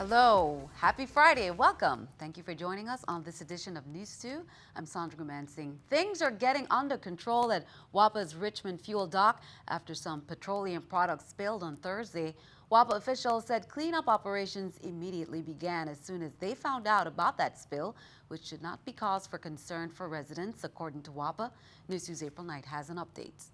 Hello, happy Friday, welcome. Thank you for joining us on this edition of News 2. I'm Sandra Gumansing. Things are getting under control at WICO's Richmond fuel dock after some petroleum products spilled on Thursday. WICO officials said cleanup operations immediately began as soon as they found out about that spill, which should not be cause for concern for residents, according to WICO. News 2's April Knight has an update.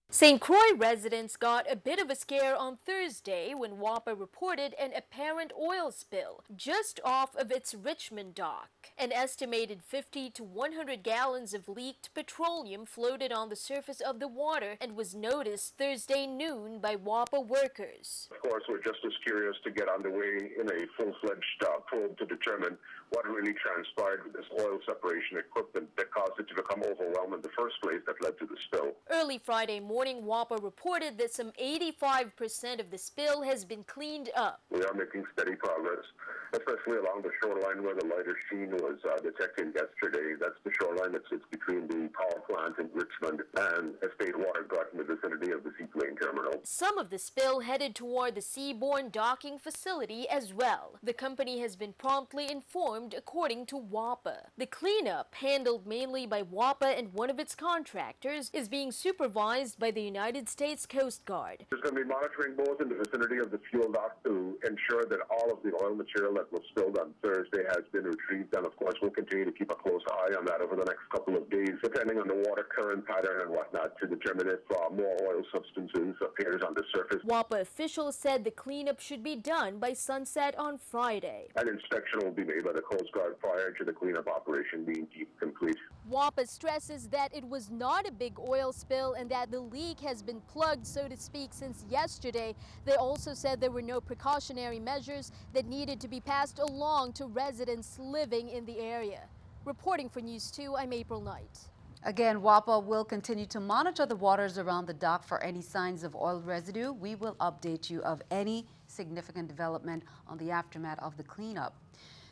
St. Croix residents got a bit of a scare on Thursday when WICO reported an apparent oil spill just off of its Richmond dock. An estimated 50 to 100 gallons of leaked petroleum floated on the surface of the water and was noticed Thursday noon by WICO workers. Of course, we're just as curious to get underway in a full-fledged probe to determine what really transpired with this oil separation equipment that caused it to become overwhelmed in the first place that led to the spill. Early Friday morning, WICO reported that some 85% of the spill has been cleaned up. We are making steady progress, especially along the shoreline where the lighter sheen was detected yesterday. That's the shoreline that sits between the power plant in Richmond and a state water gut in the vicinity of the seaplane terminal. Some of the spill headed toward the seaborne docking facility as well. The company has been promptly informed, according to WICO. The cleanup, handled mainly by WICO and one of its contractors, is being supervised by the United States Coast Guard. There's going to be monitoring both in the vicinity of the fuel dock to ensure that all of the oil material that was spilled on Thursday has been retrieved, and of course we'll continue to keep a close eye on that over the next couple of days, depending on the water current pattern and whatnot, to determine if more oil substances appears on the surface. WICO officials said the cleanup should be done by sunset on Friday. An inspection will be made by the Coast Guard prior to the cleanup operation being complete. WICO stresses that it was not a big oil spill and that the leak has been plugged, so to speak, since yesterday. They also said there were no precautionary measures that needed to be passed along to residents living in the area. Reporting for News 2, I'm April Knight. Again, WICO will continue to monitor the waters around the dock for any signs of oil residue. We will update you of any significant development on the aftermath of the cleanup.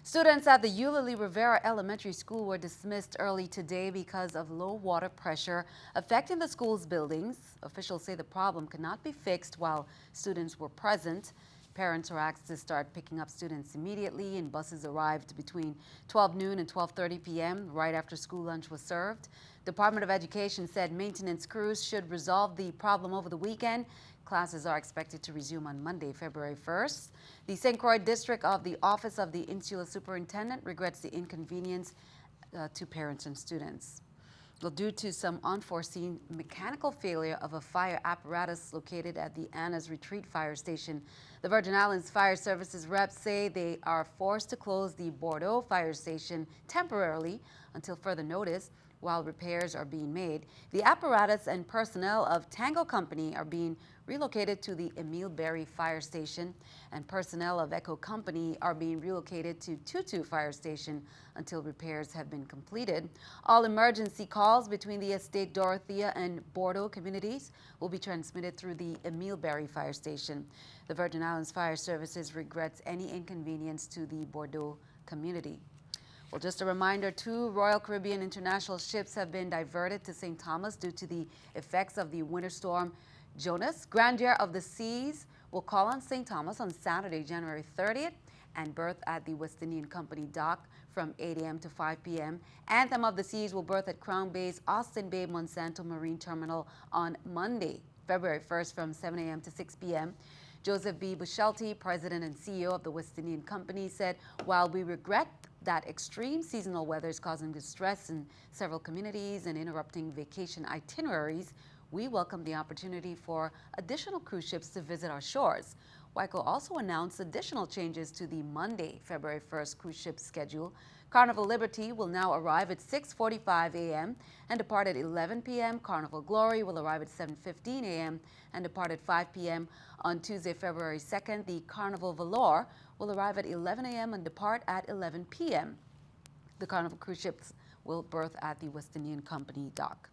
Students at the Eulalie Rivera Elementary School were dismissed early today because of low water pressure affecting the school's buildings. Officials say the problem could not be fixed while students were present. Parents were asked to start picking up students immediately, and buses arrived between 12 noon and 12:30 p.m. right after school lunch was served. Department of Education said maintenance crews should resolve the problem over the weekend. Classes are expected to resume on Monday, February 1st. The St. Croix District of the Office of the Insular Superintendent regrets the inconvenience to parents and students. Well, due to some unforeseen mechanical failure of a fire apparatus located at the Anna's Retreat Fire Station, the Virgin Islands Fire Services reps say they are forced to close the Bordeaux Fire Station temporarily until further notice while repairs are being made. The apparatus and personnel of Tango Company are being relocated to the Emile Berry Fire Station, and personnel of Echo Company are being relocated to Tutu Fire Station until repairs have been completed. All emergency calls between the Estate Dorothea and Bordeaux communities will be transmitted through the Emile Berry Fire Station. The Virgin Islands Fire Services regrets any inconvenience to the Bordeaux community. Well, just a reminder, 2 Royal Caribbean international ships have been diverted to St. Thomas due to the effects of the winter storm Jonas. Grandeur of the Seas will call on St. Thomas on Saturday, January 30th, and berth at the West Indian Company dock from 8 a.m. to 5 p.m. Anthem of the Seas will berth at Crown Bay's Austin Bay Monsanto Marine Terminal on Monday, February 1st from 7 a.m. to 6 p.m. Joseph B. Bushelti, President and CEO of the West Indian Company, said, "While we regret that extreme seasonal weather is causing distress in several communities and interrupting vacation itineraries, we welcome the opportunity for additional cruise ships to visit our shores." WICO also announced additional changes to the Monday, February 1st cruise ship schedule. Carnival Liberty will now arrive at 6:45 a.m. and depart at 11 p.m. Carnival Glory will arrive at 7:15 a.m. and depart at 5 p.m. On Tuesday, February 2nd, the Carnival Valor will arrive at 11 a.m. and depart at 11 p.m. The Carnival cruise ships will berth at the West Indian Company dock.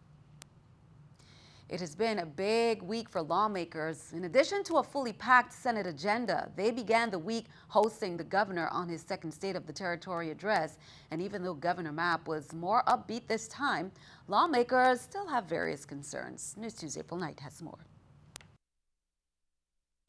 It has been a big week for lawmakers. In addition to a fully packed Senate agenda, they began the week hosting the governor on his second State of the Territory address. And even though Governor Mapp was more upbeat this time, lawmakers still have various concerns. News 2's April Knight has more.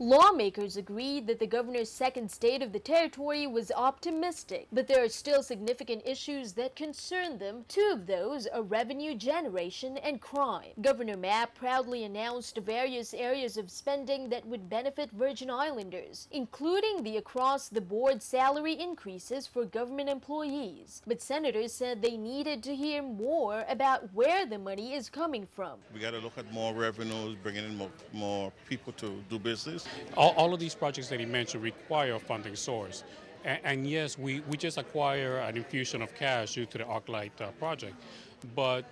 Lawmakers agreed that the governor's second state of the territory was optimistic, but there are still significant issues that concern them. Two of those are revenue generation and crime. Governor Mapp proudly announced various areas of spending that would benefit Virgin Islanders, including the across-the-board salary increases for government employees. But senators said they needed to hear more about where the money is coming from. We got to look at more revenues, bringing in more people to do business. All of these projects that he mentioned require a funding source. And yes, we just acquire an infusion of cash due to the ArcLight project. But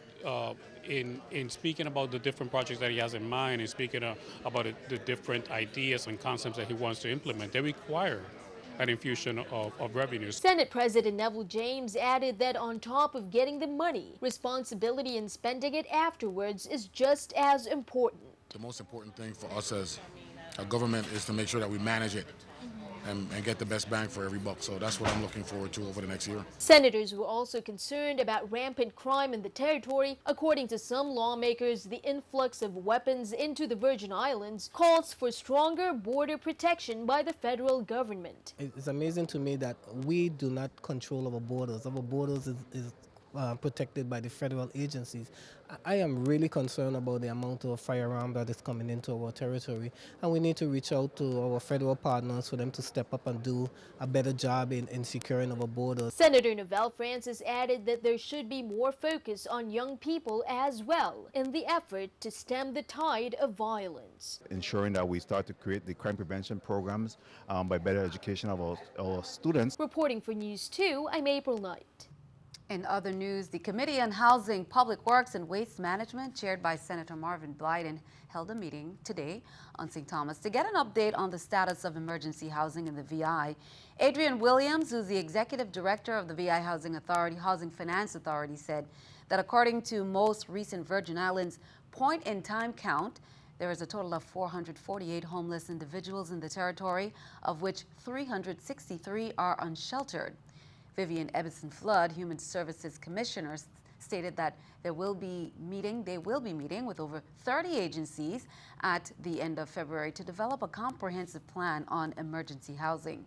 in speaking about the different projects that he has in mind and speaking about the different ideas and concepts that he wants to implement, they require an infusion of revenues. Senate President Neville James added that on top of getting the money, responsibility in spending it afterwards is just as important. The most important thing for us as a government is to make sure that we manage it and get the best bang for every buck. So that's what I'm looking forward to over the next year. Senators were also concerned about rampant crime in the territory. According to some lawmakers, the influx of weapons into the Virgin Islands calls for stronger border protection by the federal government. It's amazing to me that we do not control our borders. Our borders is protected by the federal agencies. I am really concerned about the amount of firearm that is coming into our territory, and we need to reach out to our federal partners for them to step up and do a better job in securing our borders. Senator Novelle Francis added that there should be more focus on young people as well in the effort to stem the tide of violence. Ensuring that we start to create the crime prevention programs by better education of our students. Reporting for News 2, I'm April Knight. In other news, the Committee on Housing, Public Works and Waste Management, chaired by Senator Marvin Blyden, held a meeting today on St. Thomas to get an update on the status of emergency housing in the VI. Adrian Williams, who's the Executive Director of the VI Housing Authority, Housing Finance Authority, said that according to most recent Virgin Islands point-in-time count, there is a total of 448 homeless individuals in the territory, of which 363 are unsheltered. Vivian Ebbison Flood, Human Services Commissioner, stated that they will be meeting with over 30 agencies at the end of February to develop a comprehensive plan on emergency housing.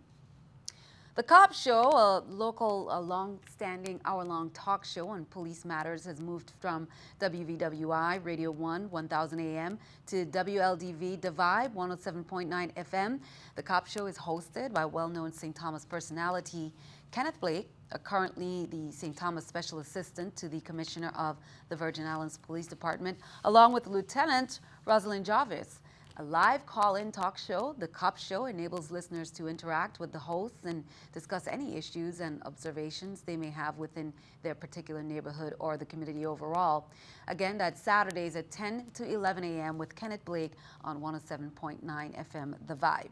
The Cop Show, a long-standing hour-long talk show on police matters, has moved from WVWI Radio 1, 1000 AM to WLDV The Vibe, 107.9 FM. The Cop Show is hosted by well-known St. Thomas personality Kenneth Blake, currently the St. Thomas Special Assistant to the Commissioner of the Virgin Islands Police Department, along with Lieutenant Rosalind Jarvis. A live call-in talk show, The Cop Show, enables listeners to interact with the hosts and discuss any issues and observations they may have within their particular neighborhood or the community overall. Again, that's Saturdays at 10 to 11 a.m. with Kenneth Blake on 107.9 FM, The Vibe.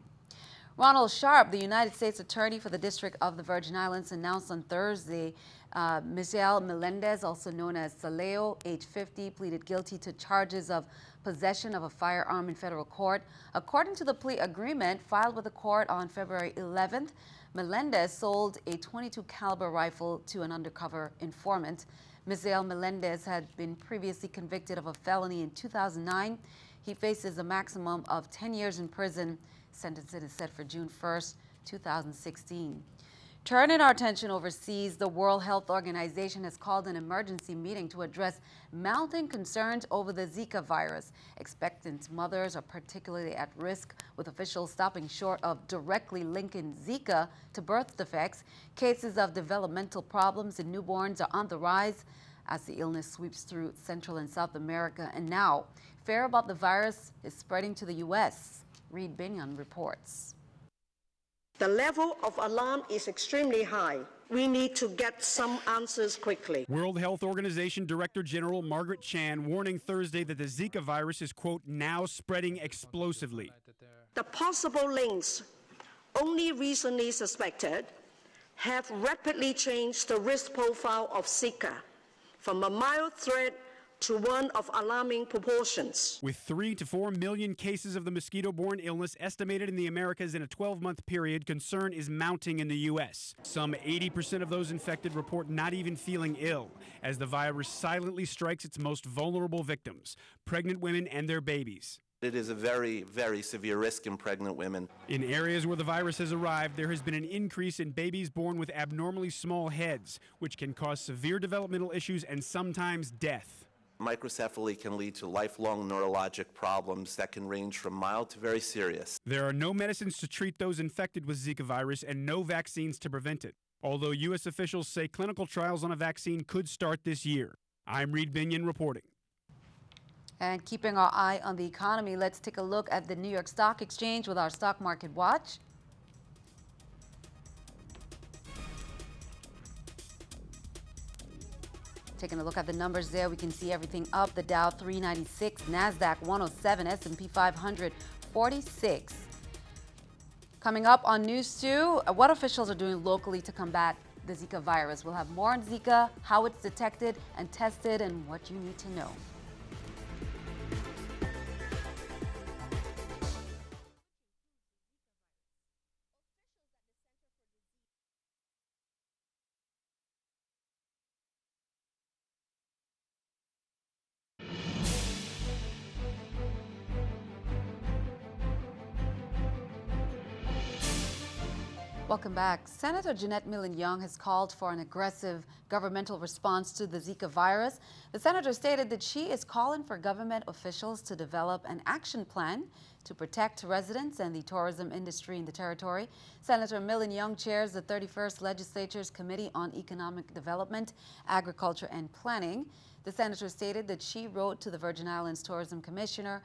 Ronald Sharp, the United States Attorney for the District of the Virgin Islands, announced on Thursday Michelle Melendez, also known as Saleo, age 50, pleaded guilty to charges of possession of a firearm in federal court. According to the plea agreement filed with the court on February 11th, Melendez sold a .22 caliber rifle to an undercover informant. Michelle Melendez had been previously convicted of a felony in 2009. He faces a maximum of 10 years in prison. Sentence is set for June 1st, 2016. Turning our attention overseas, the World Health Organization has called an emergency meeting to address mounting concerns over the Zika virus. Expectant mothers are particularly at risk, with officials stopping short of directly linking Zika to birth defects. Cases of developmental problems in newborns are on the rise as the illness sweeps through Central and South America. And now, fear about the virus is spreading to the U.S. Reed Binion reports. The level of alarm is extremely high. We need to get some answers quickly. World Health Organization Director General Margaret Chan warning Thursday that the Zika virus is, quote, now spreading explosively. The possible links, only recently suspected, have rapidly changed the risk profile of Zika from a mild threat to one of alarming proportions. With 3 to 4 million cases of the mosquito-borne illness estimated in the Americas in a 12-month period, concern is mounting in the U.S. Some 80% of those infected report not even feeling ill, as the virus silently strikes its most vulnerable victims, pregnant women and their babies. It is a very, very severe risk in pregnant women. In areas where the virus has arrived, there has been an increase in babies born with abnormally small heads, which can cause severe developmental issues and sometimes death. Microcephaly can lead to lifelong neurologic problems that can range from mild to very serious. There are no medicines to treat those infected with Zika virus and no vaccines to prevent it, although U.S. officials say clinical trials on a vaccine could start this year. I'm Reed Binion reporting. And keeping our eye on the economy, let's take a look at the New York Stock Exchange with our Stock Market Watch. Taking a look at the numbers there, we can see everything up. The Dow 396, NASDAQ 107, S&P 500 46. Coming up on News 2, what officials are doing locally to combat the Zika virus. We'll have more on Zika, how it's detected and tested, and what you need to know. Welcome back. Senator Jeanette Millen-Young has called for an aggressive governmental response to the Zika virus. The senator stated that she is calling for government officials to develop an action plan to protect residents and the tourism industry in the territory. Senator Millen-Young chairs the 31st Legislature's Committee on Economic Development, Agriculture and Planning. The senator stated that she wrote to the Virgin Islands Tourism Commissioner,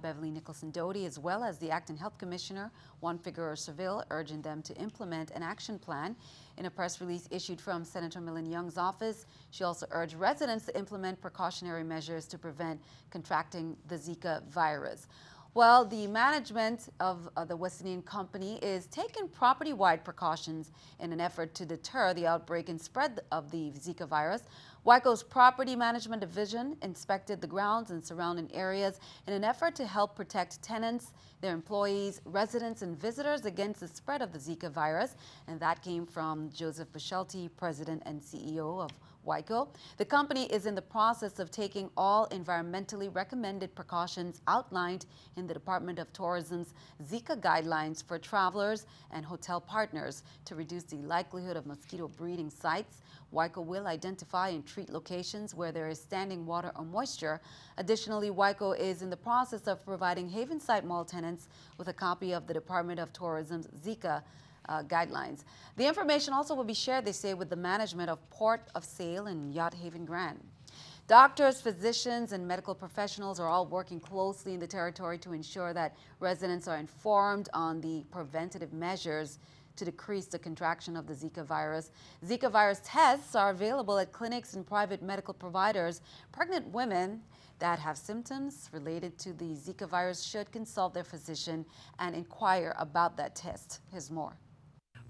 Beverly Nicholson Doty, as well as the Acting Health Commissioner, Juan Figueroa Seville, urging them to implement an action plan. In a press release issued from Senator Millen-Young's office, she also urged residents to implement precautionary measures to prevent contracting the Zika virus. Well, the management of the West Indian Company is taking property-wide precautions in an effort to deter the outbreak and spread of the Zika virus. WICO's Property Management Division inspected the grounds and surrounding areas in an effort to help protect tenants, their employees, residents, and visitors against the spread of the Zika virus. And that came from Joseph Bishelti, President and CEO of WICO. The company is in the process of taking all environmentally recommended precautions outlined in the Department of Tourism's Zika guidelines for travelers and hotel partners to reduce the likelihood of mosquito breeding sites. WICO will identify and treat locations where there is standing water or moisture. Additionally, WICO is in the process of providing Havenside Mall tenants with a copy of the Department of Tourism's Zika guidelines. The information also will be shared, they say, with the management of Port of Sale and Yacht Haven Grand. Doctors, physicians, and medical professionals are all working closely in the territory to ensure that residents are informed on the preventative measures to decrease the contraction of the Zika virus. Zika virus tests are available at clinics and private medical providers. Pregnant women that have symptoms related to the Zika virus should consult their physician and inquire about that test. Here's more.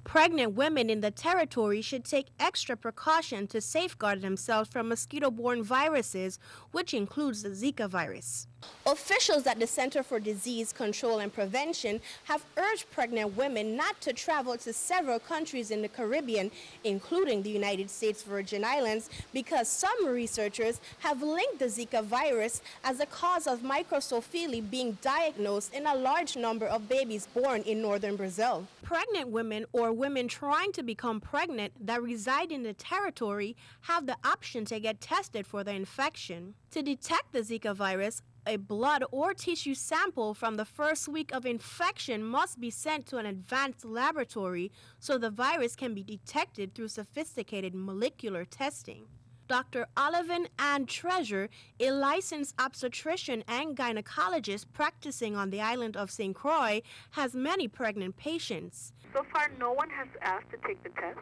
Pregnant women in the territory should take extra precaution to safeguard themselves from mosquito-borne viruses, which includes the Zika virus. Officials at the Center for Disease Control and Prevention have urged pregnant women not to travel to several countries in the Caribbean, including the United States Virgin Islands, because some researchers have linked the Zika virus as a cause of microcephaly being diagnosed in a large number of babies born in northern Brazil. Pregnant women or women trying to become pregnant that reside in the territory have the option to get tested for the infection. To detect the Zika virus, a blood or tissue sample from the first week of infection must be sent to an advanced laboratory so the virus can be detected through sophisticated molecular testing. Dr. Olivan Ann Treasure, a licensed obstetrician and gynecologist practicing on the island of St. Croix, has many pregnant patients. So far, no one has asked to take the test,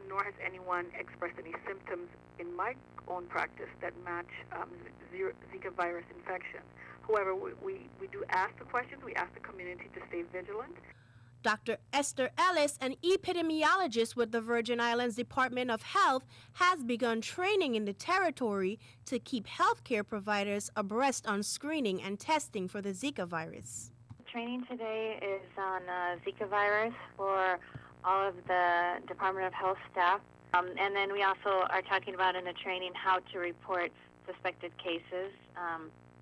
nor has anyone expressed any symptoms in my own practice that match Zika virus infection. However, we do ask the questions. We ask the community to stay vigilant. Dr. Esther Ellis, an epidemiologist with the Virgin Islands Department of Health, has begun training in the territory to keep healthcare providers abreast on screening and testing for the Zika virus. Training today is on Zika virus for all of the Department of Health staff. And then we also are talking about in the training how to report suspected cases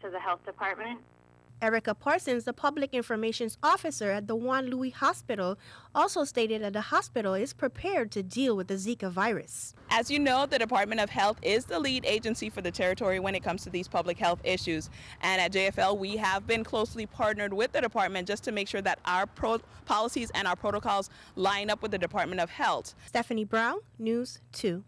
to the health department. Erica Parsons, the public information officer at the Juan Louis Hospital, also stated that the hospital is prepared to deal with the Zika virus. As you know, the Department of Health is the lead agency for the territory when it comes to these public health issues. And at JFL, we have been closely partnered with the department just to make sure that our policies and our protocols line up with the Department of Health. Stephanie Brown, News 2.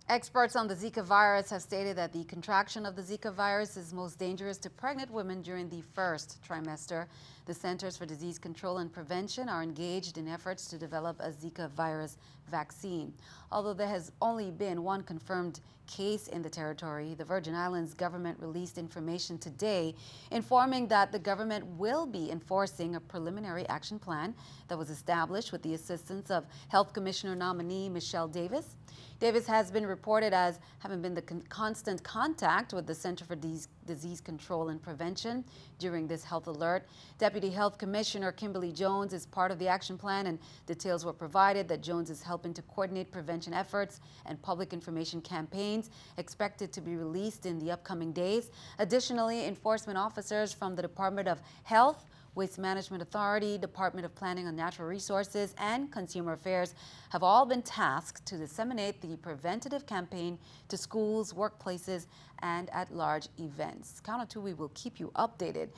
Experts on the Zika virus have stated that the contraction of the Zika virus is most dangerous to pregnant women during the first trimester. The Centers for Disease Control and Prevention are engaged in efforts to develop a Zika virus vaccine. Although there has only been one confirmed case in the territory, the Virgin Islands government released information today informing that the government will be enforcing a preliminary action plan that was established with the assistance of Health Commissioner nominee Michelle Davis. Davis has been reported as having been the constant contact with the Center for Disease Control and Prevention during this health alert. Deputy Health Commissioner Kimberly Jones is part of the action plan, and details were provided that Jones is helping to coordinate prevention efforts and public information campaigns expected to be released in the upcoming days. Additionally, enforcement officers from the Department of Health, Waste Management Authority, Department of Planning and Natural Resources, and Consumer Affairs have all been tasked to disseminate the preventative campaign to schools, workplaces, and at large events. Count on two, we will keep you updated.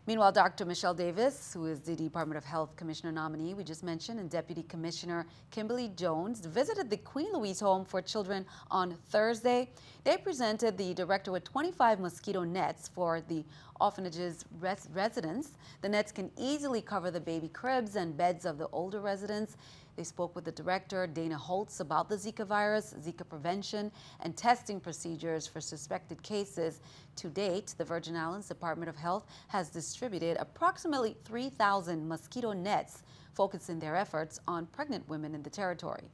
Meanwhile, Dr. Michelle Davis, who is the Department of Health Commissioner nominee we just mentioned, and Deputy Commissioner Kimberly Jones visited the Queen Louise Home for Children on Thursday. They presented the director with 25 mosquito nets for the orphanage's residents. The nets can easily cover the baby cribs and beds of the older residents. They spoke with the director, Dana Holtz, about the Zika virus, Zika prevention, and testing procedures for suspected cases. To date, the Virgin Islands Department of Health has distributed approximately 3,000 mosquito nets, focusing their efforts on pregnant women in the territory.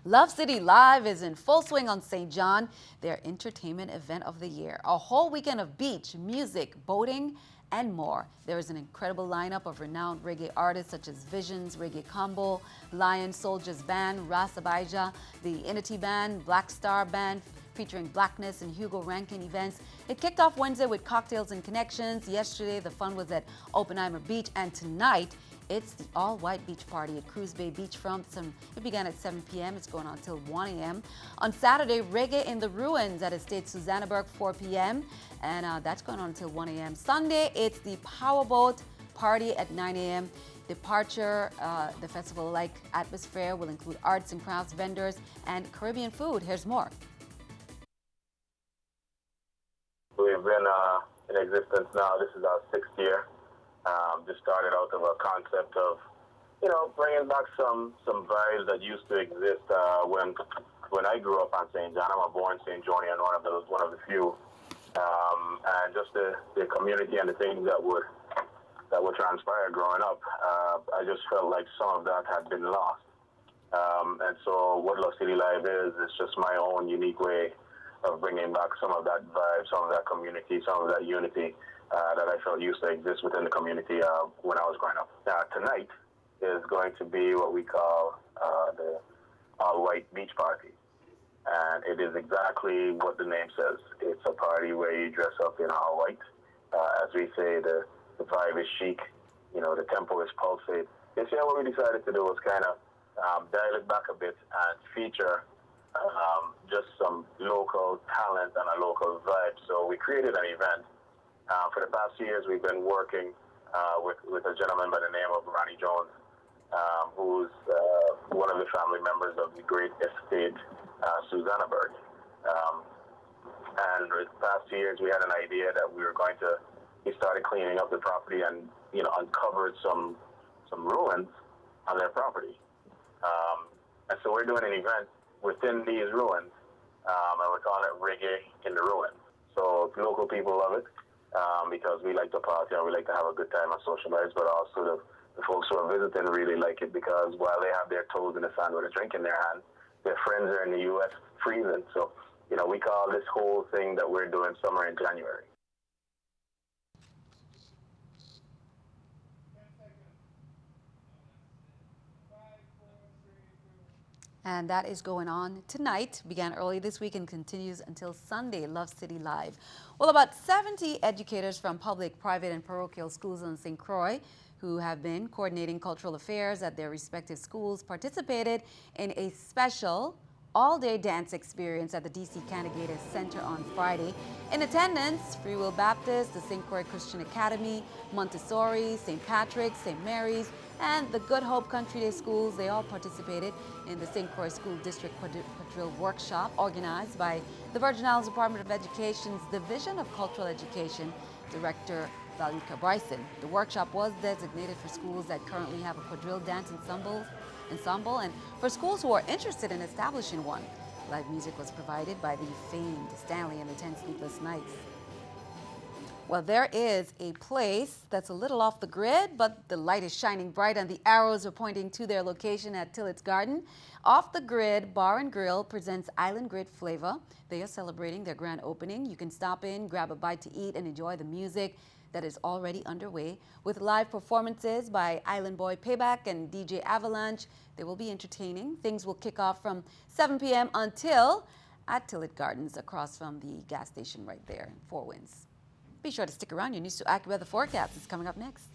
Love City Live is in full swing on St. John, their entertainment event of the year. A whole weekend of beach, music, boating, and more. There is an incredible lineup of renowned reggae artists such as Visions, Reggae Combo, Lion Soldiers Band, Ras Abijah, the Inity Band, Black Star Band, featuring Blackness and Hugo Rankin events. It kicked off Wednesday with cocktails and connections. Yesterday, the fun was at Oppenheimer Beach, and tonight, it's the all-white beach party at Cruise Bay Beachfront. It began at 7 p.m. It's going on until 1 a.m. On Saturday, Reggae in the Ruins at Estate Susannaburg, 4 p.m. And that's going on until 1 a.m. Sunday, it's the Powerboat Party at 9 a.m. Departure, the festival-like atmosphere will include arts and crafts vendors and Caribbean food. Here's more. We've been in existence now. This is our 6th year. Just started out of a concept of, bringing back some vibes that used to exist when I grew up on St. John. I'm a born St. Johnian, one of the few, and just the community and the things that would transpire growing up. I just felt like some of that had been lost, and so what Love City Live is just my own unique way of bringing back some of that vibe, some of that community, some of that unity that I felt used to exist within the community when I was growing up. Tonight is going to be what we call the all-white beach party. And it is exactly what the name says. It's a party where you dress up in all white. As we say, the vibe is chic, the tempo is pulsate. This year what we decided to do was kind of dial it back a bit and feature just some local talent and a local vibe. So we created an event. For the past 2 years, we've been working with a gentleman by the name of Ronnie Jones, who's one of the family members of the great estate Susannaburg. And for the past 2 years, we had an idea that we started cleaning up the property and uncovered some ruins on their property. And so we're doing an event within these ruins, and we're calling it Reggae in the Ruins. So local people love it. Because we like to party and we like to have a good time and socialize, but also the folks who are visiting really like it because while they have their toes in the sand with a drink in their hand, their friends are in the U.S. freezing. So, we call this whole thing that we're doing Summer in January. And that is going on tonight, began early this week and continues until Sunday. Love City Live. Well, about 70 educators from public, private, and parochial schools in St. Croix who have been coordinating cultural affairs at their respective schools participated in a special all-day dance experience at the D.C. Candidates Center on Friday. In attendance, Free Will Baptist, the St. Croix Christian Academy, Montessori, St. Patrick's, St. Mary's, and the Good Hope Country Day schools. They all participated in the St. Croix School District Quadrille Workshop organized by the Virgin Islands Department of Education's Division of Cultural Education Director Valika Bryson. The workshop was designated for schools that currently have a quadrille dance ensemble and for schools who are interested in establishing one. Live music was provided by the famed Stanley and the 10 Sleepless Nights. Well, there is a place that's a little off the grid, but the light is shining bright and the arrows are pointing to their location at Tillett's Garden. Off the Grid Bar and Grill presents Island Grid Flavor. They are celebrating their grand opening. You can stop in, grab a bite to eat, and enjoy the music that is already underway. With live performances by Island Boy Payback and DJ Avalanche, they will be entertaining. Things will kick off from 7 p.m. until at Tillett Gardens across from the gas station right there in Four Winds. Be sure to stick around. Your News 2 AccuWeather forecast is coming up next.